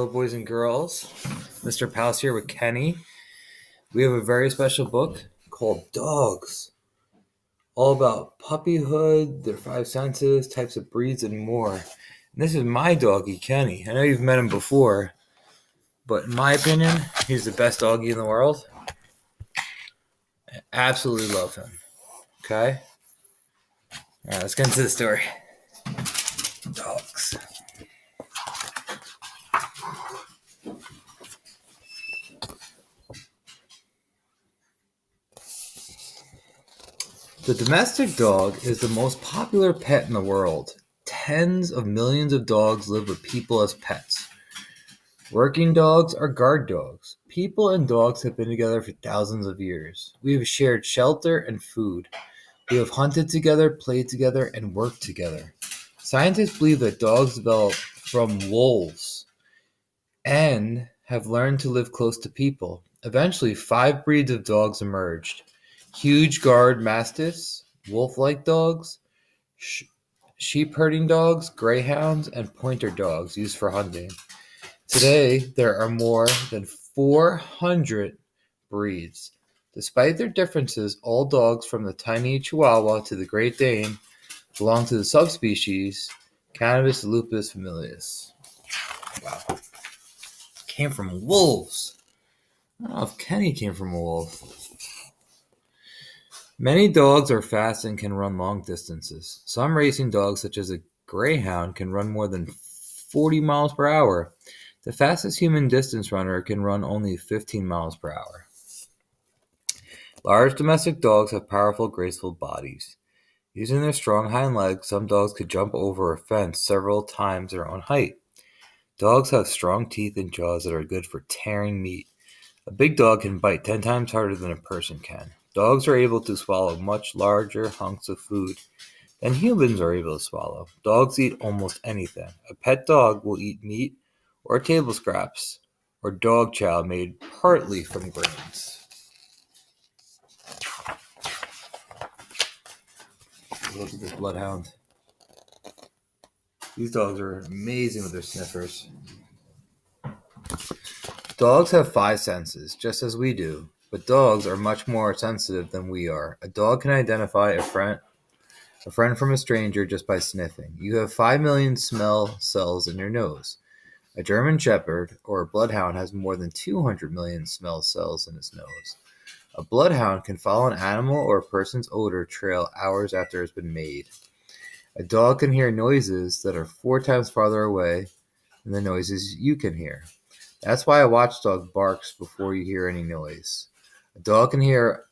Hello, boys and girls. Mr. Powell's here with Kenny. We have a very special book called Dogs, all about puppyhood, their five senses, types of breeds, and more. And this is my doggy, Kenny. I know you've met him before, but in my opinion, he's the best doggy in the world. I absolutely love him. Okay? All right, let's get into the story. Dogs. The domestic dog is the most popular pet in the world. Tens of millions of dogs live with people as pets. Working dogs are guard dogs. People and dogs have been together for thousands of years. We have shared shelter and food. We have hunted together, played together, and worked together. Scientists believe that dogs developed from wolves and have learned to live close to people. Eventually, 5 breeds of dogs emerged: huge guard mastiffs, wolf-like dogs, sheep herding dogs, greyhounds, and pointer dogs used for hunting. Today, there are more than 400 breeds. Despite their differences, all dogs from the tiny Chihuahua to the Great Dane belong to the subspecies Cannabis lupus familiaris. Wow. Came from wolves. I don't know if Kenny came from a wolf. Many dogs are fast and can run long distances. Some racing dogs, such as a greyhound, can run more than 40 miles per hour. The fastest human distance runner can run only 15 miles per hour. Large domestic dogs have powerful, graceful bodies. Using their strong hind legs, some dogs could jump over a fence several times their own height. Dogs have strong teeth and jaws that are good for tearing meat. A big dog can bite 10 times harder than a person can. Dogs are able to swallow much larger hunks of food than humans are able to swallow. Dogs eat almost anything. A pet dog will eat meat or table scraps or dog chow made partly from grains. Look at this bloodhound. These dogs are amazing with their sniffers. Dogs have 5 senses, just as we do, but dogs are much more sensitive than we are. A dog can identify a friend from a stranger just by sniffing. You have 5 million smell cells in your nose. A German Shepherd or a Bloodhound has more than 200 million smell cells in its nose. A Bloodhound can follow an animal or a person's odor trail hours after it's been made. A dog can hear noises that are 4 times farther away than the noises you can hear. That's why a watchdog barks before you hear any noise. A dog can hear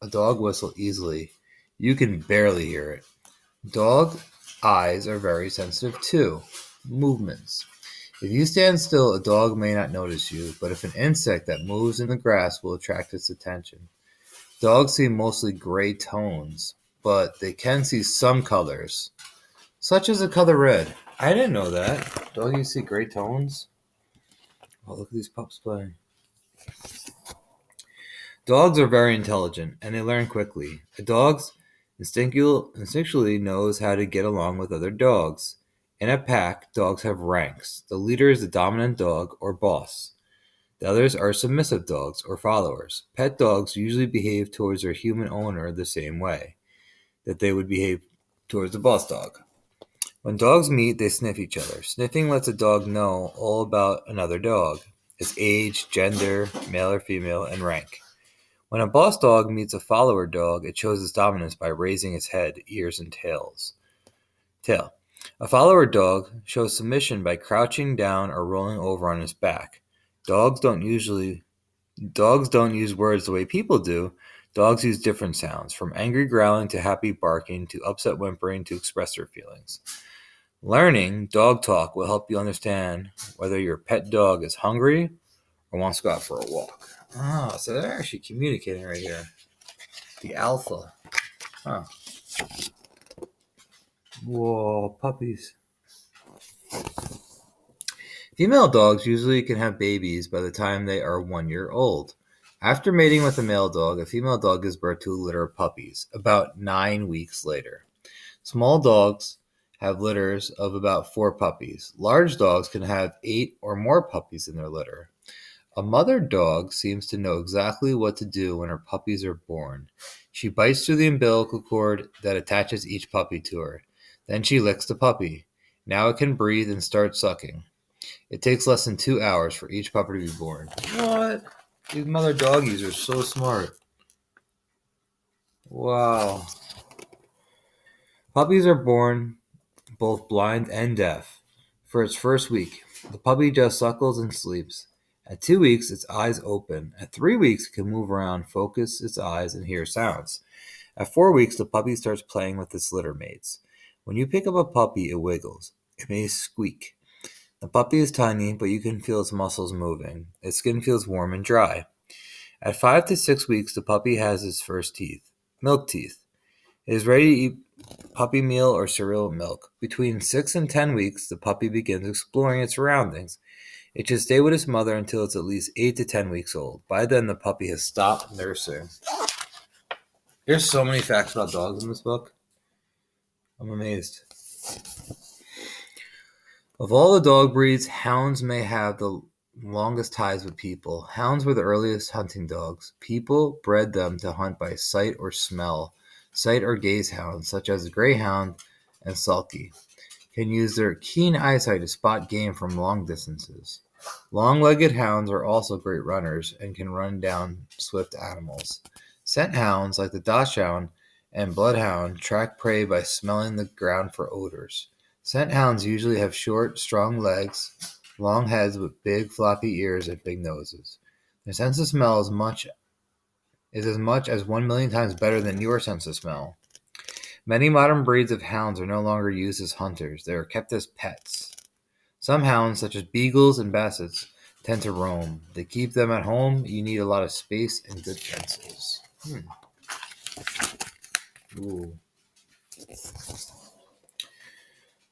a dog whistle easily. You can barely hear it. Dog eyes are very sensitive too. Movements. If you stand still, a dog may not notice you, but if an insect that moves in the grass will attract its attention. Dogs see mostly gray tones, but they can see some colors, such as the color red. I didn't know that. Dogs see gray tones? Oh, look at these pups playing. Dogs are very intelligent, and they learn quickly. A dog instinctually knows how to get along with other dogs. In a pack, dogs have ranks. The leader is the dominant dog, or boss. The others are submissive dogs, or followers. Pet dogs usually behave towards their human owner the same way that they would behave towards a boss dog. When dogs meet, they sniff each other. Sniffing lets a dog know all about another dog: its age, gender, male or female, and rank. When a boss dog meets a follower dog, it shows its dominance by raising its head, ears, and tail. A follower dog shows submission by crouching down or rolling over on its back. Dogs don't use words the way people do. Dogs use different sounds, from angry growling to happy barking to upset whimpering to express their feelings. Learning dog talk will help you understand whether your pet dog is hungry or wants to go out for a walk. Ah, so they're actually communicating right here. The alpha. Huh. Whoa, puppies. Female dogs usually can have babies by the time they are 1 year old. After mating with a male dog, a female dog gives birth to a litter of puppies about 9 weeks later. Small dogs have litters of about 4 puppies. Large dogs can have 8 or more puppies in their litter. A mother dog seems to know exactly what to do when her puppies are born. She bites through the umbilical cord that attaches each puppy to her. Then she licks the puppy. Now it can breathe and start sucking. It takes less than 2 hours for each puppy to be born. What? These mother doggies are so smart. Wow. Puppies are born both blind and deaf. For its first week, the puppy just suckles and sleeps. At 2 weeks, its eyes open. At 3 weeks, it can move around, focus its eyes, and hear sounds. At 4 weeks, the puppy starts playing with its litter mates. When you pick up a puppy, it wiggles. It may squeak. The puppy is tiny, but you can feel its muscles moving. Its skin feels warm and dry. At 5 to 6 weeks, the puppy has its first teeth, milk teeth. It is ready to eat puppy meal or cereal milk. Between 6 and 10 weeks, the puppy begins exploring its surroundings. It should stay with its mother until it's at least 8 to 10 weeks old. By then, the puppy has stopped nursing. There's so many facts about dogs in this book. I'm amazed. Of all the dog breeds, hounds may have the longest ties with people. Hounds were the earliest hunting dogs. People bred them to hunt by sight or smell. Sight or gaze hounds, such as the greyhound and sulky, can use their keen eyesight to spot game from long distances. Long-legged hounds are also great runners and can run down swift animals. Scent hounds, like the dachshund and bloodhound, track prey by smelling the ground for odors. Scent hounds usually have short, strong legs, long heads with big, floppy ears and big noses. Their sense of smell is as much as 1,000,000 times better than your sense of smell. Many modern breeds of hounds are no longer used as hunters. They are kept as pets. Some hounds, such as beagles and bassets, tend to roam. To keep them at home, you need a lot of space and good fences. Ooh.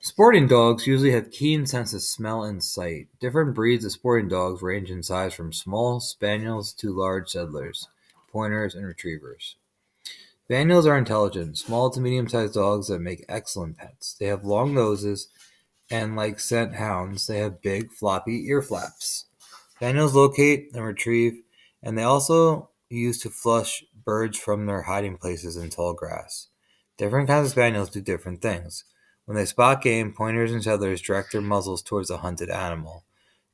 Sporting dogs usually have keen sense of smell and sight. Different breeds of sporting dogs range in size from small spaniels to large settlers, pointers, and retrievers. Spaniels are intelligent, small to medium-sized dogs that make excellent pets. They have long noses, and like scent hounds, they have big, floppy ear flaps. Spaniels locate and retrieve, and they also use to flush birds from their hiding places in tall grass. Different kinds of spaniels do different things. When they spot game, pointers and settlers direct their muzzles towards the hunted animal.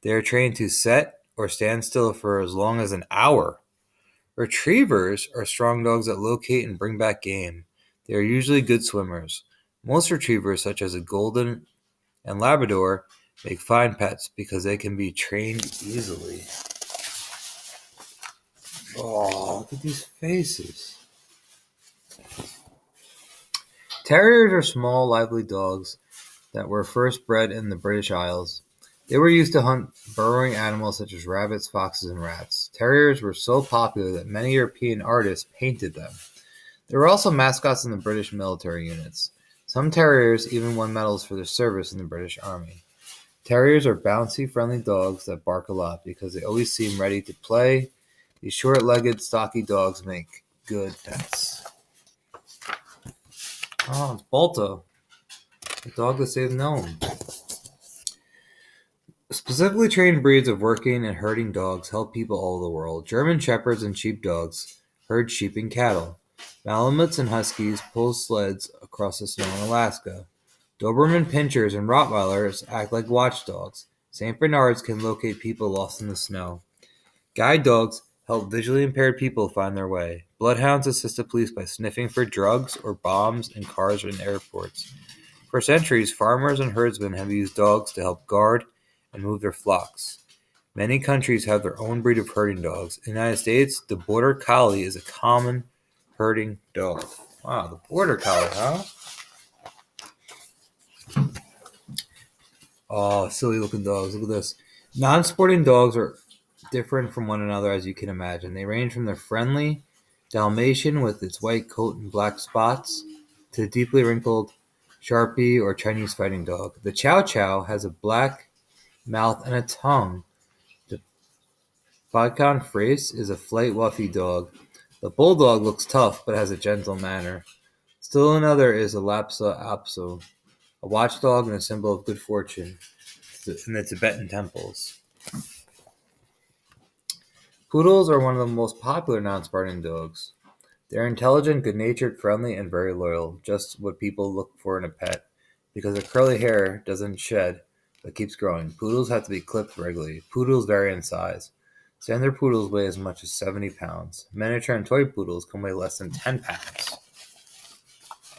They are trained to set or stand still for as long as an hour. Retrievers are strong dogs that locate and bring back game. They are usually good swimmers. Most retrievers, such as a golden and Labrador, make fine pets because they can be trained easily. Oh, look at these faces. Terriers are small, lively dogs that were first bred in the British Isles. They were used to hunt burrowing animals such as rabbits, foxes, and rats. Terriers were so popular that many European artists painted them. There were also mascots in the British military units. Some terriers even won medals for their service in the British Army. Terriers are bouncy, friendly dogs that bark a lot because they always seem ready to play. These short-legged, stocky dogs make good pets. Oh, it's Balto, the dog that saved Gnome. Specifically trained breeds of working and herding dogs help people all over the world. German shepherds and sheepdogs herd sheep and cattle. Malamutes and huskies pull sleds across the snow in Alaska. Doberman pinschers and Rottweilers act like watchdogs. St. Bernards can locate people lost in the snow. Guide dogs help visually impaired people find their way. Bloodhounds assist the police by sniffing for drugs or bombs in cars and airports. For centuries, farmers and herdsmen have used dogs to help guard and move their flocks. Many countries have their own breed of herding dogs. In the United States, the Border Collie is a common herding dog. Wow, the Border Collie, huh? Oh, silly looking dogs. Look at this. Non-sporting dogs are different from one another, as you can imagine. They range from the friendly Dalmatian with its white coat and black spots to the deeply wrinkled Sharpie or Chinese fighting dog. The Chow Chow has a black mouth and a tongue. The Tibetan Spaniel is a flight wuffy dog. The Bulldog looks tough but has a gentle manner. Still another is a Lhasa Apso, a watchdog and a symbol of good fortune in the Tibetan temples. Poodles are one of the most popular non-Spartan dogs. They're intelligent, good-natured, friendly, and very loyal, just what people look for in a pet. Because their curly hair doesn't shed, but keeps growing. Poodles have to be clipped regularly. Poodles vary in size. Standard poodles weigh as much as 70 pounds. Miniature and toy poodles can weigh less than 10 pounds.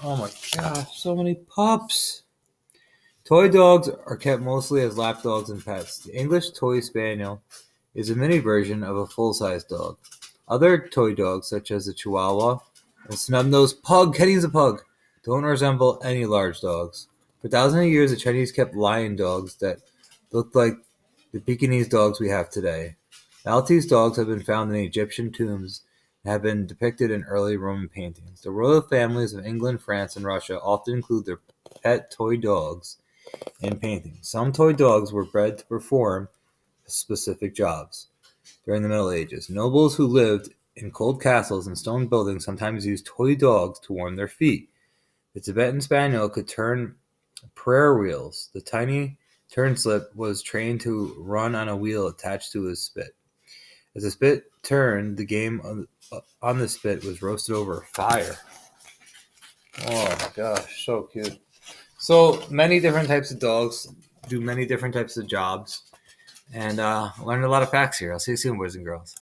Oh my gosh, so many pups! Toy dogs are kept mostly as lap dogs and pets. The English Toy Spaniel is a mini version of a full-size dog. Other toy dogs, such as the Chihuahua and snub-nosed pug, Kenny's a pug, don't resemble any large dogs. For thousands of years, the Chinese kept lion dogs that looked like the Pekingese dogs we have today. Maltese dogs have been found in Egyptian tombs and have been depicted in early Roman paintings. The royal families of England, France, and Russia often include their pet toy dogs in paintings. Some toy dogs were bred to perform specific jobs. During the Middle Ages, nobles who lived in cold castles and stone buildings sometimes used toy dogs to warm their feet. The Tibetan Spaniel could turn prayer wheels. The tiny turnslip was trained to run on a wheel attached to his spit. As the spit turned, the game on the spit was roasted over a fire. Oh my gosh, so cute. So many different types of dogs do many different types of jobs. And learned a lot of facts here. I'll see you soon, boys and girls.